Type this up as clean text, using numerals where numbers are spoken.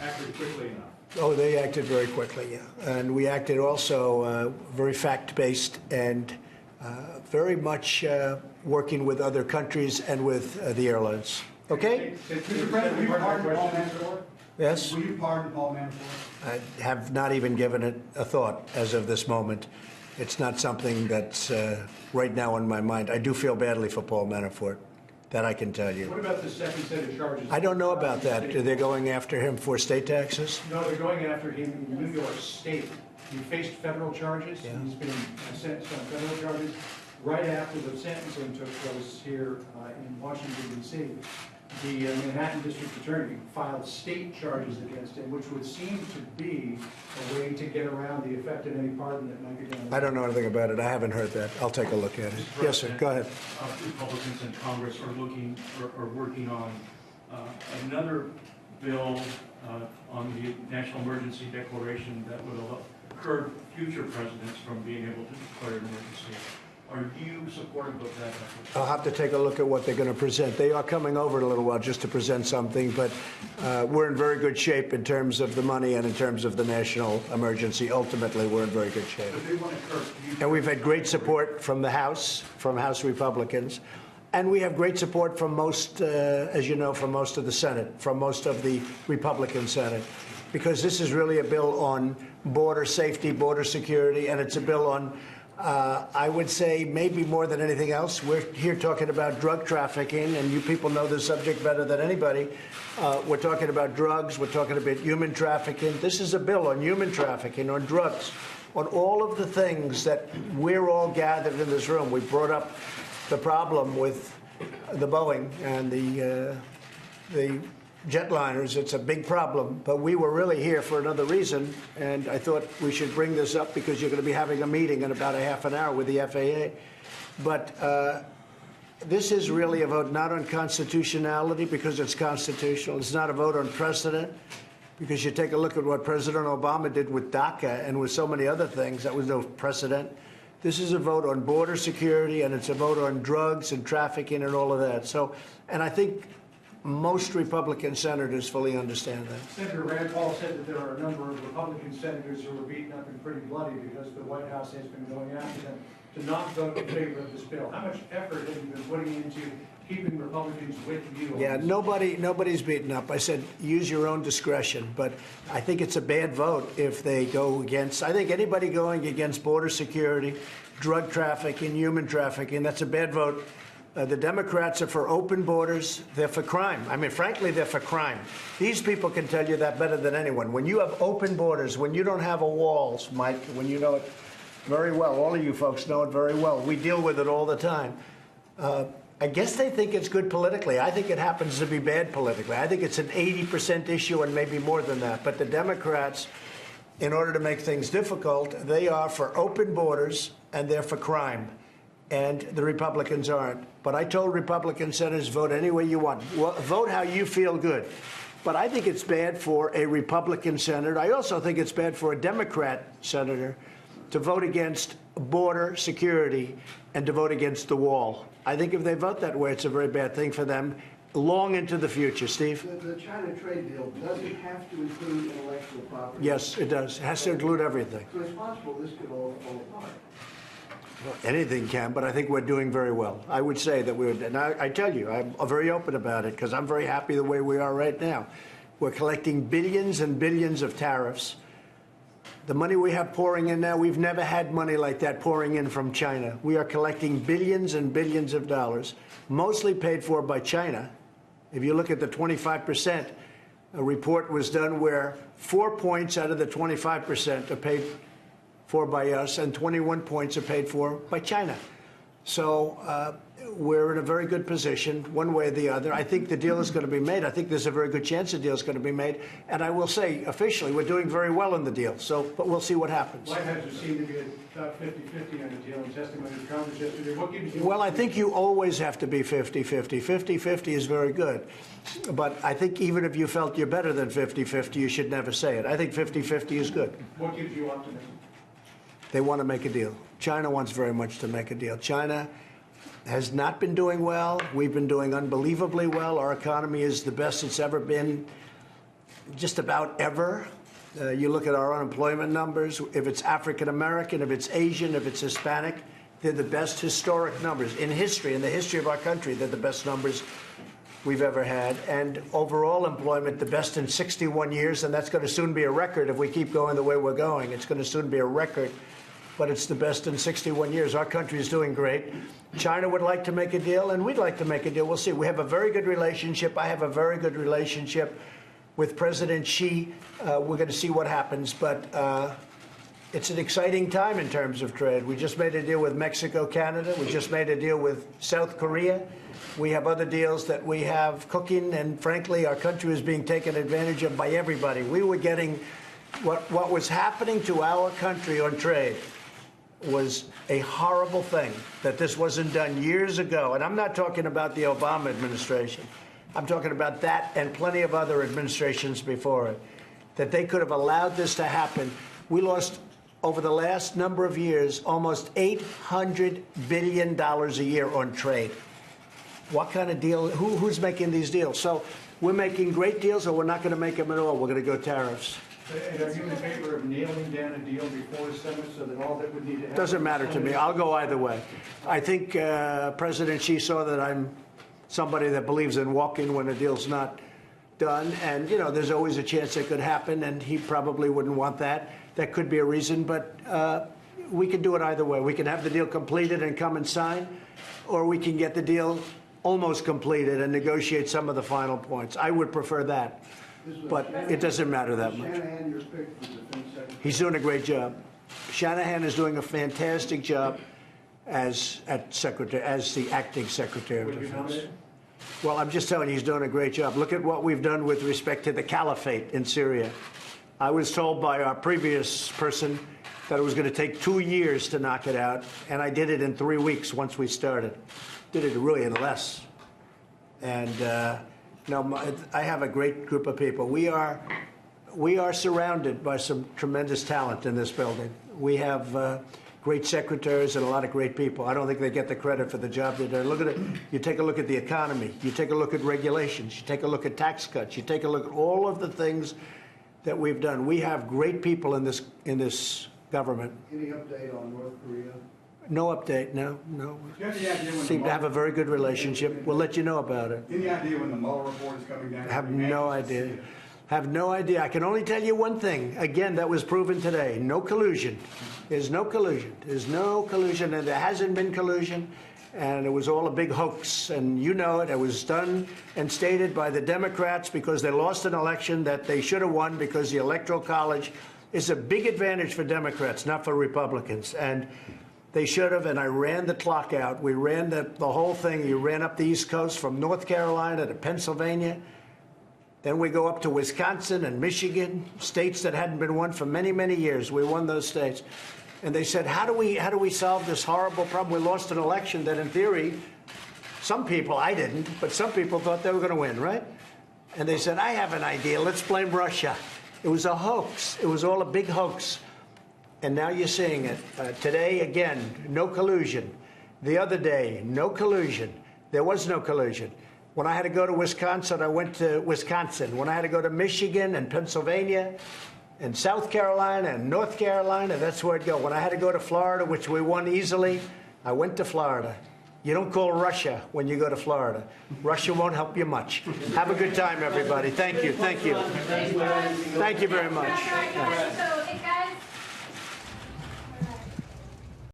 acted quickly enough. Oh, they acted very quickly, yeah. And we acted also very fact-based and very much working with other countries and with the airlines. Okay? Mr. President, will you pardon Paul Manafort? Yes? Will you pardon Paul Manafort? I have not even given it a thought as of this moment. It's not something that's right now on my mind. I do feel badly for Paul Manafort. That I can tell you. What about the second set of charges? I don't know about that. They're going after him for state taxes? No, they're going after him in New York State. He faced federal charges. Yeah. He's been sentenced on federal charges. Right after the sentencing took place here in Washington, D.C., the Manhattan District Attorney filed state charges against him, which would seem to be a way to get around the effect of any pardon that might be done. I don't know anything about it. I haven't heard that. I'll take a look at it. Yes, sir. Go ahead. Republicans in Congress are working on another bill on the national emergency declaration that will curb future presidents from being able to declare an emergency. Are you supportive of that effort? I'll have to take a look at what they're going to present. They are coming over in a little while just to present something, but we're in very good shape in terms of the money and in terms of the national emergency. Ultimately, we're in very good shape. But they want to curb future. And we've had great support from the House, from House Republicans. And we have great support from most, as you know, from most of the Senate, from most of the Republican Senate, because this is really a bill on border safety, border security, and it's a bill on I would say maybe more than anything else, we're here talking about drug trafficking, and you people know the subject better than anybody. We're talking about drugs. We're talking about human trafficking. This is a bill on human trafficking, on drugs, on all of the things that we're all gathered in this room. We brought up the problem with the Boeing and the jetliners. It's a big problem, but we were really here for another reason, and I thought we should bring this up because you're going to be having a meeting in about a half an hour with the FAA. But this is really a vote not on constitutionality because it's constitutional. It's not a vote on precedent because you take a look at what President Obama did with DACA and with so many other things. That was no precedent. This is a vote on border security, and it's a vote on drugs and trafficking and all of that. So, and I think most Republican senators fully understand that. Senator Rand Paul said that there are a number of Republican senators who were beaten up and pretty bloody because the White House has been going after them to not vote in favor of this bill. How much effort have you been putting into keeping Republicans with you? Yeah, nobody's beaten up. I said use your own discretion, but I think it's a bad vote if they go against. I think anybody going against border security, drug trafficking, human trafficking, that's a bad vote. The Democrats are for open borders. They're for crime. I mean, frankly, they're for crime. These people can tell you that better than anyone. When you have open borders, when you don't have a walls, Mike, when you know it very well, all of you folks know it very well. We deal with it all the time. I guess they think it's good politically. I think it happens to be bad politically. I think it's an 80% issue and maybe more than that. But the Democrats, in order to make things difficult, they are for open borders and they're for crime. And the Republicans aren't. But I told Republican senators, vote any way you want. Vote how you feel good. But I think it's bad for a Republican senator. I also think it's bad for a Democrat senator to vote against border security and to vote against the wall. I think if they vote that way, it's a very bad thing for them long into the future. Steve? The China trade deal, does it have to include intellectual property? Yes, it does. It has to include everything. So it's possible this could all fall apart. Well, anything can, but I think we're doing very well. I would say that we're, and I tell you, I'm very open about it because I'm very happy the way we are right now. We're collecting billions and billions of tariffs. The money we have pouring in now, we've never had money like that pouring in from China. We are collecting billions and billions of dollars, mostly paid for by China. If you look at the 25%, a report was done where 4 points out of the 25% are paid for by us, and 21 points are paid for by China. So we're in a very good position, one way or the other. I think the deal is going to be made. I think there's a very good chance the deal is going to be made. And I will say, officially, we're doing very well in the deal. So, but we'll see what happens. White House seemed to be about 50-50 on the deal in testimony to Congress yesterday. What gives you? Well, I think you always have to be 50-50. 50-50 is very good. But I think even if you felt you're better than 50-50, you should never say it. I think 50-50 is good. What gives you optimism? They want to make a deal. China wants very much to make a deal. China has not been doing well. We've been doing unbelievably well. Our economy is the best it's ever been. just about ever. You look at our unemployment numbers, if it's African American, if it's Asian, if it's Hispanic, they're the best historic numbers in history, in the history of our country. They're the best numbers we've ever had. And overall employment, the best in 61 years, and that's going to soon be a record if we keep going the way we're going. It's going to soon be a record, but it's the best in 61 years. Our country is doing great. China would like to make a deal, and we'd like to make a deal. We'll see. We have a very good relationship. I have a very good relationship with President Xi. We're going to see what happens, but it's an exciting time in terms of trade. We just made a deal with Mexico, Canada. We just made a deal with South Korea. We have other deals that we have cooking, and frankly, our country is being taken advantage of by everybody. We were getting what was happening to our country on trade was a horrible thing, that this wasn't done years ago. And I'm not talking about the Obama administration. I'm talking about that and plenty of other administrations before it, that they could have allowed this to happen. We lost, over the last number of years, almost $800 billion a year on trade. What kind of deal? Who's making these deals? So we're making great deals, or we're not going to make them at all. We're going to go tariffs. And are you in favor of nailing down a deal before the Senate so that all that would need to happen? Doesn't matter to me. I'll go either way. I think President Xi saw that I'm somebody that believes in walking when a deal's not done. And, you know, there's always a chance it could happen, and he probably wouldn't want that. That could be a reason, but we can do it either way. We can have the deal completed and come and sign, or we can get the deal almost completed and negotiate some of the final points. I would prefer that, but it doesn't matter that much. Shanahan, your pick for Defense Secretary. He's doing a great job. Shanahan is doing a fantastic job as the acting Secretary of Would you Defense. nominate? Well, I'm just telling you, he's doing a great job. Look at what we've done with respect to the caliphate in Syria. I was told by our previous person that it was going to take 2 years to knock it out, and I did it in 3 weeks once we started. Did it really in less. And I have a great group of people. We are surrounded by some tremendous talent in this building. We have great secretaries and a lot of great people. I don't think they get the credit for the job they're doing. Look at it. You take a look at the economy. You take a look at regulations. You take a look at tax cuts. You take a look at all of the things that we've done. We have great people in this government. Any update on North Korea? No update. No. Do you have any idea when Seem to have a very good relationship. We'll let you know about it. Any idea when the Mueller report is coming down? I have no idea. Have no idea. I can only tell you one thing. Again, that was proven today. No collusion. There's no collusion. There's no collusion, and there hasn't been collusion. And it was all a big hoax. And you know it. It was done and stated by the Democrats because they lost an election that they should have won because the Electoral College is a big advantage for Democrats, not for Republicans. And they should have, and I ran the clock out. We ran the whole thing. You ran up the East Coast from North Carolina to Pennsylvania. Then we go up to Wisconsin and Michigan, states that hadn't been won for many, many years. We won those states. And they said, how do we solve this horrible problem? We lost an election that, in theory, some people, I didn't, but some people thought they were going to win, right? And they said, I have an idea. Let's blame Russia. It was a hoax. It was all a big hoax. And now you're seeing it. Today, again, no collusion. The other day, no collusion. There was no collusion. When I had to go to Wisconsin, I went to Wisconsin. When I had to go to Michigan and Pennsylvania and South Carolina and North Carolina, that's where I'd go. When I had to go to Florida, which we won easily, I went to Florida. You don't call Russia when you go to Florida. Russia won't help you much. Have a good time, everybody. Thank you. Thank you. Thank you very much.